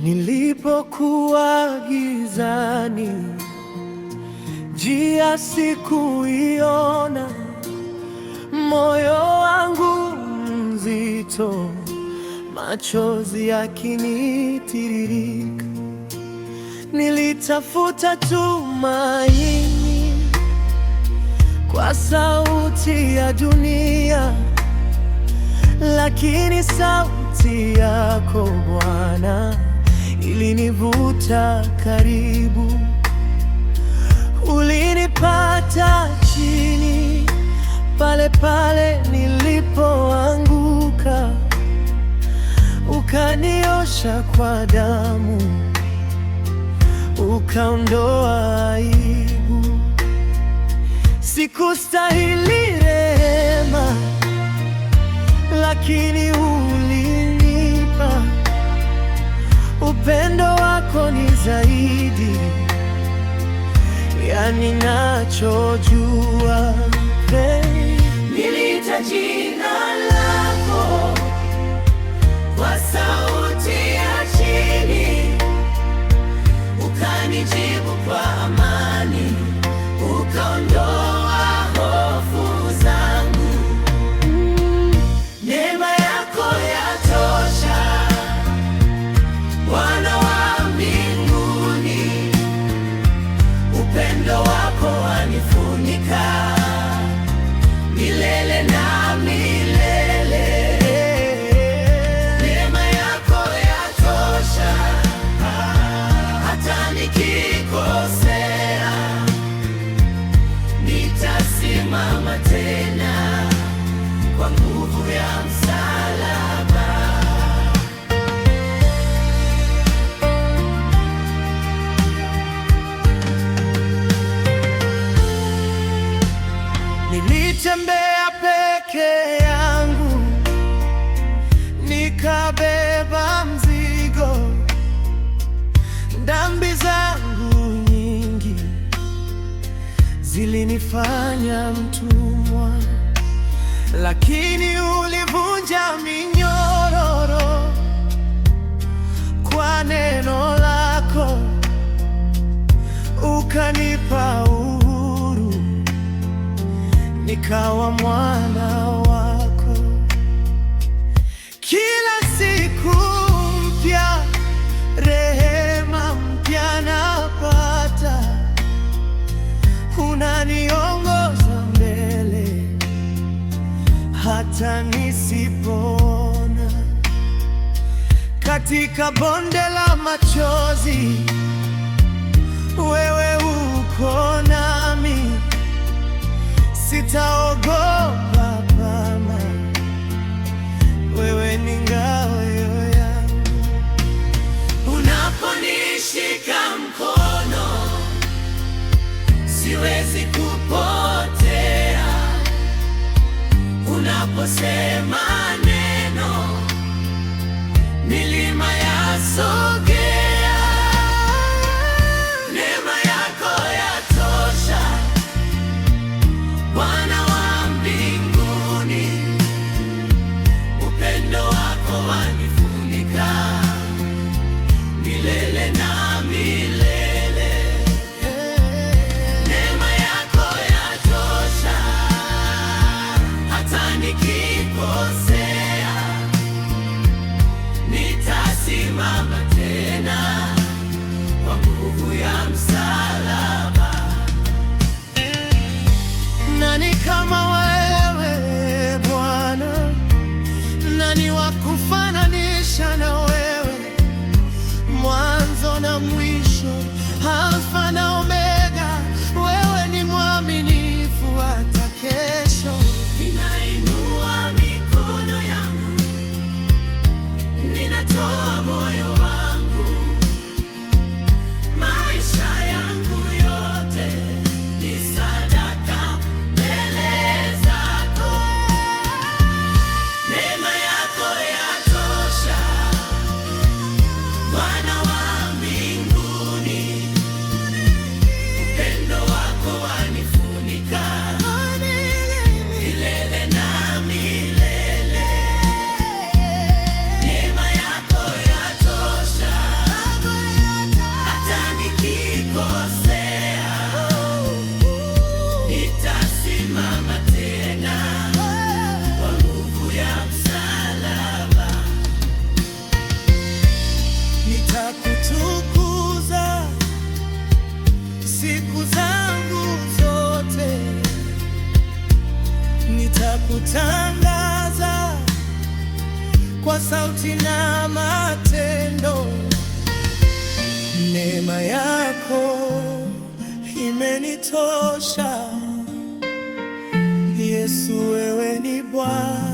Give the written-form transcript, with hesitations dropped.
Nilipokuwa gizani, njia sikuiona, moyo wangu mzito, machozi yakinitiririka. Nilitafuta tumaini kwa sauti ya dunia, lakini sauti yako Bwana ilinivuta karibu. Ulinipata chini pale pale nilipoanguka, ukaniosha kwa damu, ukaondoa aibu. Sikustahili rehema, lakini ulinipa. Upendo wako ni zaidi ya ninachojua. Niliita jina lako kwa sauti ya chini, ukanijibu kwa amani, ukaondoa hofu zangu. Neema yako yatosha, Bwana wa mbinguni. Upendo wako wanifunika milele na milele. Neema yako yatosha, hata nikikosea nitasimama tena kwa nguvu ya msalaba. Nilitembea peke yangu, nikabeba mzigo. Dhambi zangu nyingi zilinifanya mtumwa, lakini ulivunja minyororo kwa neno lako, ukanipa uhuru, nikawa mwana wako. Kila siku mpya, rehema mpya napata. Unaniongoza mbele hata nisipoona. Katika bonde la machozi, wewe uko nami. Sitaogopa mama, wewe ni ngao yangu. Unaponishika mkono, siwezi kupotea. Unaposema neno, milima yasogea. Neema yako yatosha, Bwana wa mbinguni. Upendo wako wanifunika milele na milele. Neema yako yatosha, hata nikikosea nitasimama tena kwa nguvu ya msalaba. Nani kama wewe Bwana? Nani wa kufananisha na wewe? Mwanzo na mwisho, Alfa na Omega, wewe ni mwaminifu hata kesho. Ninainua mikono yangu, ninatoa moyo wangu, maisha yangu yote ni sadaka mbele zako. Neema yako yatosha, Bwana wa mbinguni. Upendo wako wanifunika milele na milele. Neema yako yatosha. sauti na matendo. Neema yako imenitosha. Yesu, wewe ni Bwana.